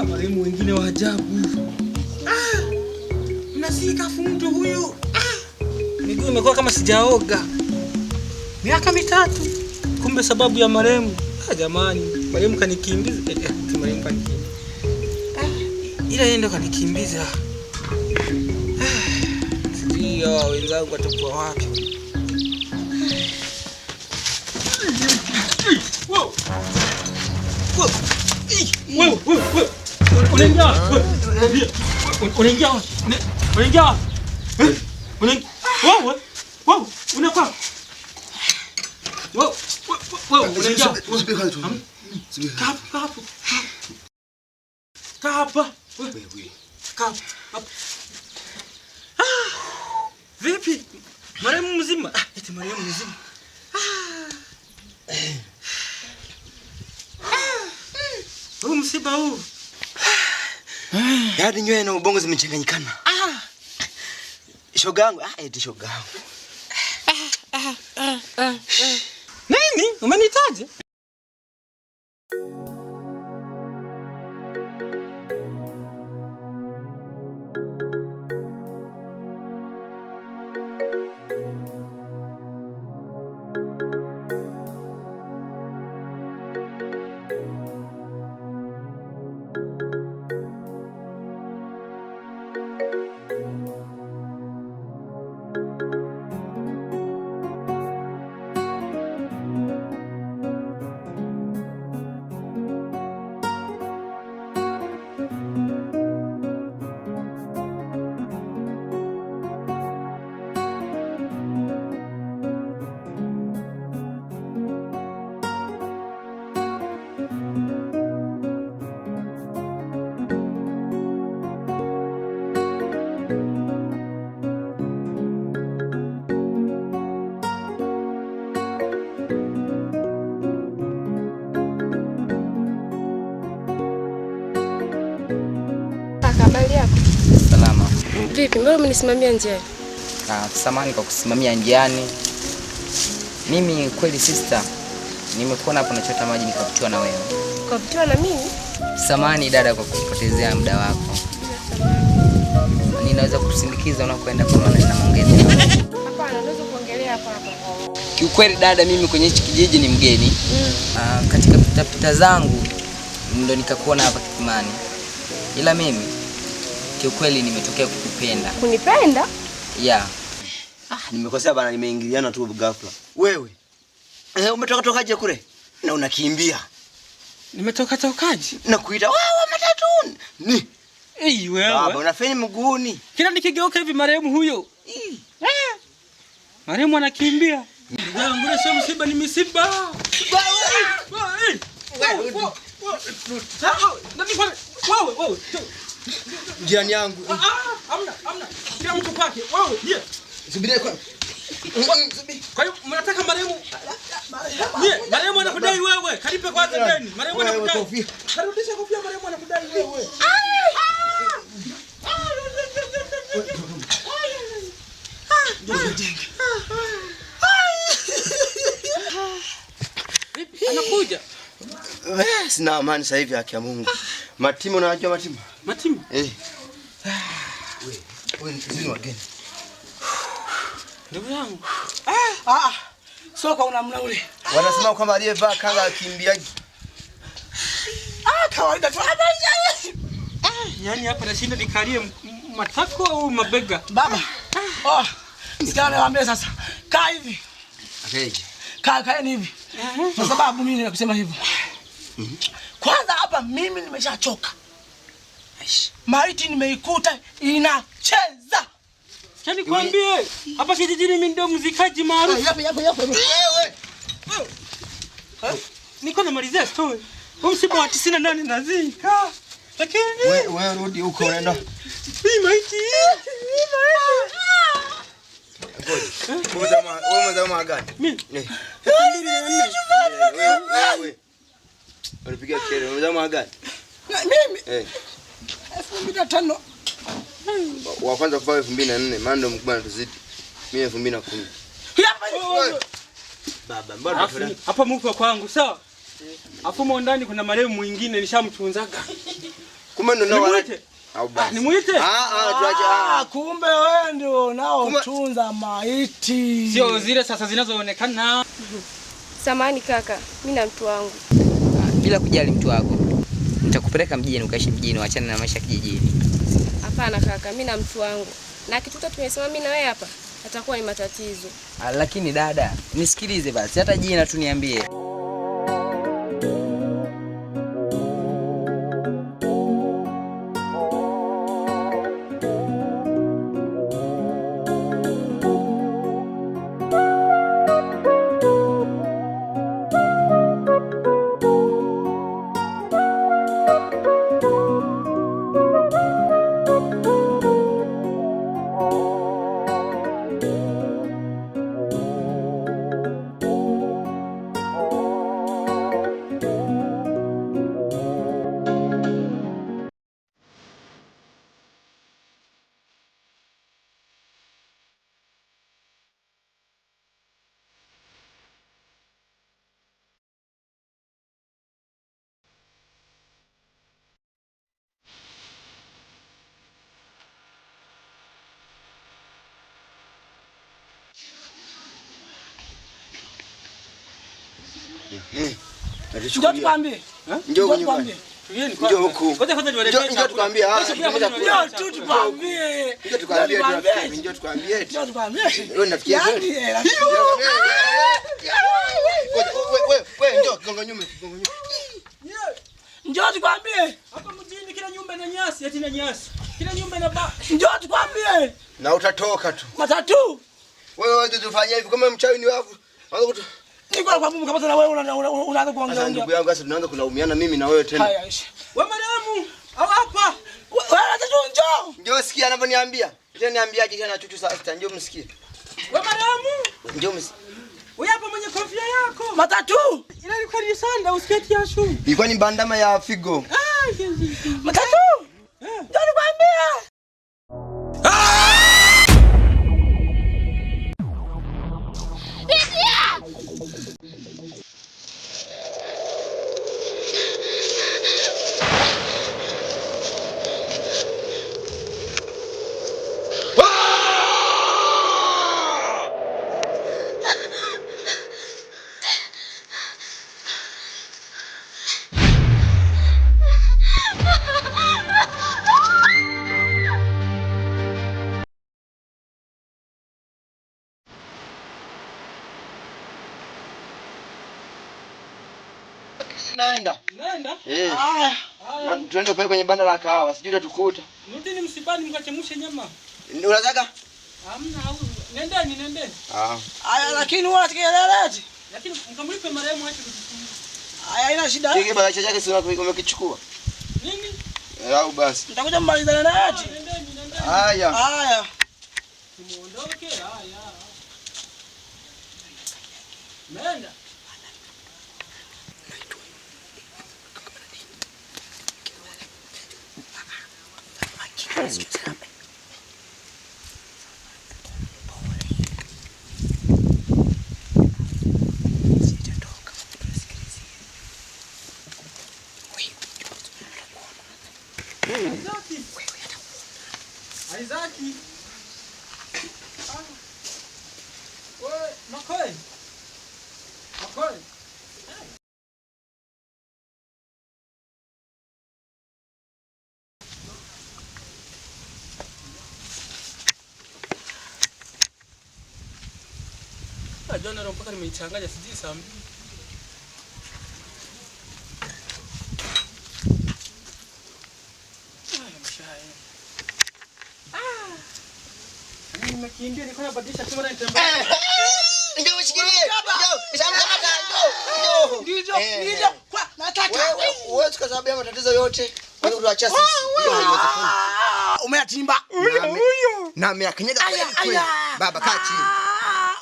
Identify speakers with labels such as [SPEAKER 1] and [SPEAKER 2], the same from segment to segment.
[SPEAKER 1] marehemu wengine wa ajabu. Mnasika mtu huyu. Miguu imekuwa kama sijaoga. Miaka 3. Kumbe sababu ya marehemu. Jamani, marehemu kanikimbiza. Marehemu kanikimbiza. Ila yeye ndo kanikimbiza. Sijui wenzangu watakuwa wapi. Wow. Wow. Unaingia. Wow. Unakaa. Wow. Unaingia. Kapa. Wewe. Kapa. Vipi? Marehemu mzima. Eti marehemu mzima. Huu msiba huu.
[SPEAKER 2] Yaani nywele na ubongo zimechanganyikana. Shoga yangu, eti shoga yangu.
[SPEAKER 1] Nini? Umenitaje?
[SPEAKER 3] Habari yako?
[SPEAKER 4] Salama.
[SPEAKER 3] Vipi, mbona umenisimamia njiani?
[SPEAKER 4] Samahani kwa kusimamia njiani. Mimi kweli sister, nimekuona hapo nachota maji nikavutiwa na wewe.
[SPEAKER 3] Ukavutiwa na mimi?
[SPEAKER 4] Samahani dada kwa kupotezea muda wako. Ninaweza kukusindikiza unakoenda kwa maana nina maongezi.
[SPEAKER 3] Hapana, unaweza kuongelea hapa.
[SPEAKER 4] Kiukweli dada, mimi kwenye hichi kijiji ni mgeni. Katika pitapita zangu ndo nikakuona hapa Kisimani. Ila mimi kiukweli nimetokea kukupenda.
[SPEAKER 3] Kunipenda?
[SPEAKER 4] Yeah.
[SPEAKER 2] Nimekosea bana, nimeingiliana tu ghafla. Wewe umetoka tokaje kule? Na unakimbia.
[SPEAKER 1] Nimetoka tokaje?
[SPEAKER 2] Nakuita wewe matatu. Ni.
[SPEAKER 1] Wewe.
[SPEAKER 2] Baba unafanya mguuni.
[SPEAKER 1] Kila nikigeuka hivi marehemu huyo. Marehemu anakimbia. Yangu sio msiba, ni misiba. Wewe.
[SPEAKER 2] Jirani yangu.
[SPEAKER 1] Hamna. Kila mtu kwake. Wewe, je.
[SPEAKER 2] Subiri kwa.
[SPEAKER 1] Kwa hiyo mnataka marehemu? Marehemu anakudai wewe. Kalipe kwanza deni. Marehemu anakudai. Karudisha kofia, marehemu anakudai wewe. Anakuja.
[SPEAKER 2] Sina amani sasa hivi, haki ya Mungu. Matimo, unajua Matimo?
[SPEAKER 1] Matimo?
[SPEAKER 2] Wewe ni wageni.
[SPEAKER 1] Ndugu yangu.
[SPEAKER 5] Soka unamna ule.
[SPEAKER 2] Wanasema kwamba aliyevaa kanga akimbiaji.
[SPEAKER 5] Kawaida tu.
[SPEAKER 1] Yaani hapa nashinda nikalie matako au mabega.
[SPEAKER 5] Baba. Sikia niwaambie sasa. Kaa hivi. Kaa hivi. Kwa sababu mimi nakusema hivyo. Kwanza hapa mimi nimeshachoka. Maiti nimeikuta inacheza.
[SPEAKER 1] Yaani kwambie hapa kijijini mimi ndio muzikaji maarufu.
[SPEAKER 2] Wewe.
[SPEAKER 1] Niko na malizia story. Msiba wa 98 nazika. Lakini
[SPEAKER 2] wewe rudi huko unaenda.
[SPEAKER 1] Hii maiti.
[SPEAKER 2] Wewe mzama gani?
[SPEAKER 1] Mimi.
[SPEAKER 2] Wewe. Unapiga kelele, mzama gani?
[SPEAKER 5] Mimi. 2005.
[SPEAKER 2] Wa kwanza kufa 2004, maana ndo mkubwa tuzidi. Mimi 2010. Baba, mbona
[SPEAKER 1] hapa mko kwangu sawa? Hapo ndani kuna marehemu mwingine nishamtunzaga.
[SPEAKER 2] Kumbe ndo
[SPEAKER 1] Nimuite.
[SPEAKER 2] Au basi.
[SPEAKER 1] Nimuite.
[SPEAKER 2] Tuache.
[SPEAKER 5] Kumbe wewe ndio unaotunza maiti.
[SPEAKER 1] Sio zile sasa zinazoonekana.
[SPEAKER 3] Samahani kaka, mimi na mtu wangu.
[SPEAKER 4] Bila kujali mtu wako. Nitakupeleka mjini ukaishi mjini, uachane na maisha kijijini.
[SPEAKER 3] Hapana kaka, mimi na mtu wangu. Na kituta tumesema mimi na wewe hapa, atakuwa ni matatizo.
[SPEAKER 4] Lakini dada, nisikilize basi, hata jina tu niambie.
[SPEAKER 5] Njoo tukwambie.
[SPEAKER 2] Njoo nyumbani. Njoo huku.
[SPEAKER 1] Kwanza niwaletee.
[SPEAKER 2] Njoo tukwambie.
[SPEAKER 5] Njoo tu tukwambie.
[SPEAKER 2] Njoo tukwambie. Njoo tukwambie.
[SPEAKER 5] Njoo tukwambie.
[SPEAKER 2] Wewe unafikia kweli? Wewe njoo gongo nyuma.
[SPEAKER 5] Njoo tukwambie.
[SPEAKER 1] Hapa mjini kila nyumba ina nyasi, eti ina nyasi. Kila nyumba ina ba.
[SPEAKER 5] Njoo tukwambie.
[SPEAKER 2] Na utatoka tu.
[SPEAKER 5] Matatu.
[SPEAKER 2] Wewe tufanye hivi kama mchawi ni wako.
[SPEAKER 5] Niko kwa Mungu kabisa na wewe unaanza kuongea.
[SPEAKER 2] Sasa ndugu yangu sasa tunaanza kulaumiana mimi na wewe tena.
[SPEAKER 5] Haya ishi.
[SPEAKER 1] Wewe marehemu, au hapa?
[SPEAKER 5] Wewe njoo.
[SPEAKER 2] Njoo sikia anavyoniambia. Tena niambiaje tena chuchu sasa njoo msikie.
[SPEAKER 1] Wewe marehemu.
[SPEAKER 2] Njoo msikie.
[SPEAKER 1] Wewe hapa mwenye kofia yako.
[SPEAKER 5] Matatu.
[SPEAKER 1] Ila ilikuwa ni sanda usiketi ya shu.
[SPEAKER 2] Ilikuwa ni bandama ya figo.
[SPEAKER 5] Matatu. Njoo nikwambie.
[SPEAKER 2] Naenda.
[SPEAKER 1] Naenda?
[SPEAKER 2] Tuende pale kwenye banda la kahawa, sijui tukuta.
[SPEAKER 1] Nudini msibani mkachemshe nyama.
[SPEAKER 2] Unataka?
[SPEAKER 1] Hamna au. Nendeni.
[SPEAKER 5] Aya lakini wewe unatikeleleti.
[SPEAKER 1] Lakini mkamlipe marehemu acha.
[SPEAKER 5] Aya haina shida.
[SPEAKER 2] Kile bagacha chake si umekichukua.
[SPEAKER 1] Nini?
[SPEAKER 2] Au basi.
[SPEAKER 5] Nitakuja mmalizane naye ati.
[SPEAKER 1] Nendeni.
[SPEAKER 5] Haya.
[SPEAKER 1] Muondoke. Haya. Nenda. Isaac. Wewe Makoi. Jana leo mpaka nimeichanganya sijui saa mbili. Nimekimbia nilikuwa nabadilisha tu mara nitembea.
[SPEAKER 2] Njoo ushikilie. Njoo. Nishamkamata. Njoo.
[SPEAKER 5] Ndio. Kwa nataka.
[SPEAKER 2] Wewe kwa sababu ya matatizo yote. Wewe utuacha sisi. Ndio haiwezekani.
[SPEAKER 5] Umeatimba.
[SPEAKER 2] Huyo. Na ameakanyaga kweli. Baba kaa chini.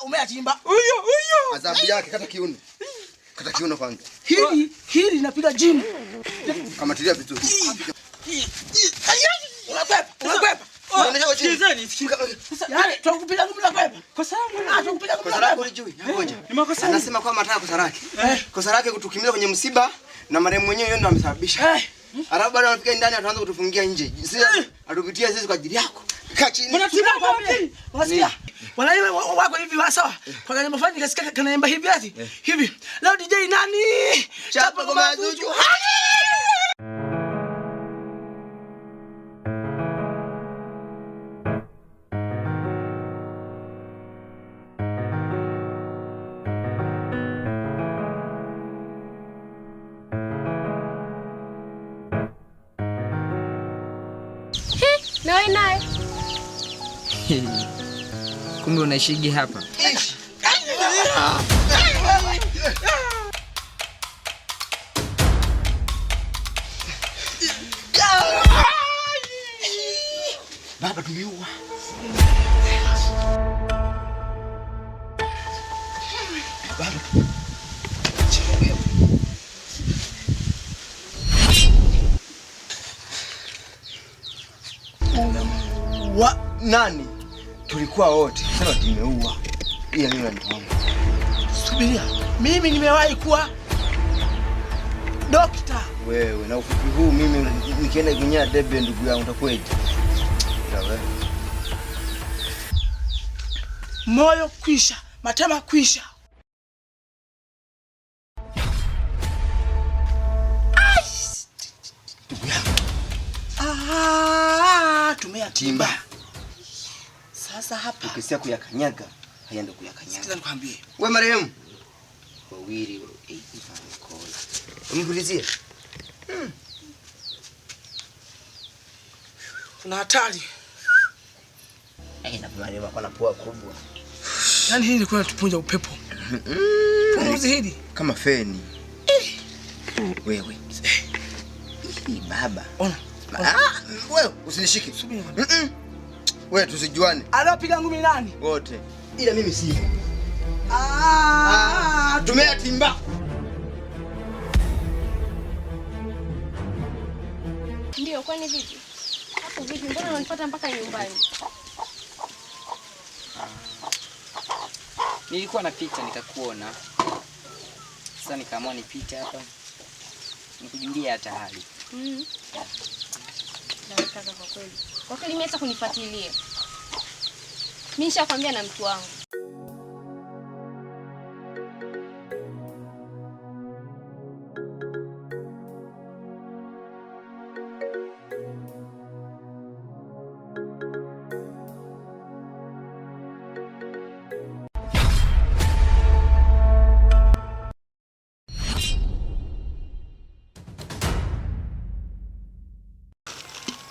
[SPEAKER 5] Umeatimba.
[SPEAKER 2] Huyo. Adhabu yake kata kiuno. Kata kiuno kwanza.
[SPEAKER 5] Hili linapiga gym.
[SPEAKER 2] Kama tilia vizuri.
[SPEAKER 5] Unakwepa.
[SPEAKER 2] Unaenda chini.
[SPEAKER 5] Yaani tunakupiga ngumi na kwepa.
[SPEAKER 1] Kosa langu.
[SPEAKER 5] Tunakupiga ngumi
[SPEAKER 2] Kosa
[SPEAKER 5] na
[SPEAKER 2] lako
[SPEAKER 5] kwepa.
[SPEAKER 2] ulijui. Ngoja.
[SPEAKER 1] Nimekosa.
[SPEAKER 2] Anasema kwa mataka kosa lake. Kosa lake kutukimbiza kwenye msiba na marehemu mwenyewe yeye ndo amesababisha. Alafu baada unafika ndani ataanza kutufungia nje. Sisi atupitia sisi kwa ajili yako. Kaa chini.
[SPEAKER 5] Mbona tunapo wapi? Unasikia? Wala ile wako hivi sawa. Kwa nini mfanye kasikia kanaimba hivi ati? Hivi. Leo DJ nani?
[SPEAKER 2] Chapa kwa mazuchu.
[SPEAKER 3] Nawe naye.
[SPEAKER 4] Kumbe unaishigi hapa.
[SPEAKER 2] Baba tumeua. Baba. Nani? Tulikuwa wote. Sasa tumeua. Ila mimi ndio.
[SPEAKER 5] Subiria. Mimi nimewahi kuwa dokta.
[SPEAKER 2] Wewe na ufupi huu mimi nikienda kunyea debe ndugu yangu utakuwaje? Sawa.
[SPEAKER 5] Moyo kwisha, matema kwisha.
[SPEAKER 2] Ndugu yangu.
[SPEAKER 5] Tumeyatimba. Sasa hapa
[SPEAKER 2] ukisia kuyakanyaga, hayaenda kuyakanyaga.
[SPEAKER 5] Sikiza nikwambie.
[SPEAKER 2] Wewe marehemu. Wawili kola. Umvulizie.
[SPEAKER 5] Una hatari.
[SPEAKER 2] Na marehemu kwa pua kubwa.
[SPEAKER 5] Yaani hii ilikuwa tupunja upepo. Pumzi hili
[SPEAKER 2] kama feni. Wewe. Baba.
[SPEAKER 5] Ona.
[SPEAKER 2] Wewe usinishike. Wewe tusijuane.
[SPEAKER 5] Alopiga ngumi nani?
[SPEAKER 2] Wote. Ila mimi si. Tumeyatimba.
[SPEAKER 3] Ndio, kwani vipi? Hapo vipi? Mbona unanifuata mpaka nyumbani?
[SPEAKER 4] Nilikuwa napita nikakuona. Sasa nikaamua nipite hapa. Nikujulia hata hali.
[SPEAKER 3] Nataka kwa kweli. Kwa kweli mimi hata kunifuatilia. Mimi nishakwambia na mtu wangu.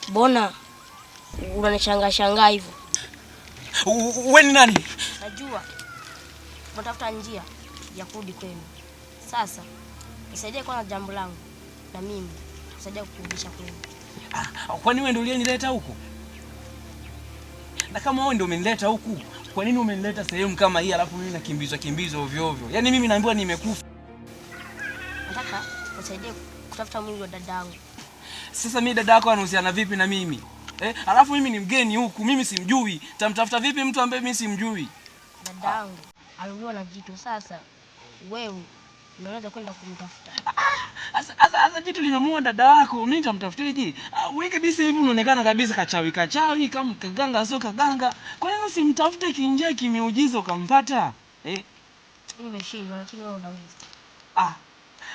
[SPEAKER 6] Bona unanishangaa hivyo?
[SPEAKER 5] Wewe ni nani?
[SPEAKER 6] Najua unatafuta njia ya kurudi kwenu. Sasa nisaidie kwa jambo langu na mimi nisaidie kukurudisha kwenu.
[SPEAKER 1] Kwani wewe ndio uliyenileta huku? Na kama wewe ndio umenileta huku, kwa nini umenileta sehemu kama hii alafu mimi nakimbizwa ovyo ovyo? Yaani mimi naambiwa nimekufa.
[SPEAKER 6] Nataka nisaidie kutafuta mwili wa dadangu.
[SPEAKER 1] Sasa mimi dada yako anahusiana vipi na mimi? Alafu mimi ni mgeni huku, mimi simjui. Tamtafuta vipi mtu ambaye mimi simjui?
[SPEAKER 6] Dadangu aliuliwa na jitu. Sasa wewe unaweza kwenda kumtafuta.
[SPEAKER 1] Sasa jitu limemuua dada yako, mimi nitamtafutaje? Wewe kabisa hivi unaonekana kabisa kachawi kama kaganga sio kaganga. Kwa nini usimtafute kinje kimiujiza ukampata?
[SPEAKER 6] Nimeshindwa lakini wewe unaweza.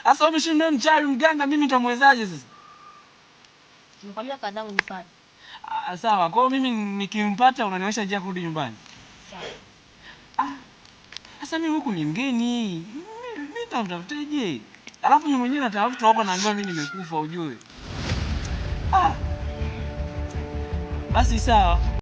[SPEAKER 1] Sasa umeshinda mchawi mganga, mimi nitamwezaje sasa?
[SPEAKER 6] Nikwambia kadhangu nifanye.
[SPEAKER 1] Sawa, kwa hiyo mimi nikimpata unanionyesha njia kurudi nyumbani.
[SPEAKER 6] Sawa.
[SPEAKER 1] Sasa mimi huku ni mgeni. Mimi nitamtafutaje? Alafu mimi mwenyewe natafuta huko naambiwa mimi nimekufa ujue. Basi sawa.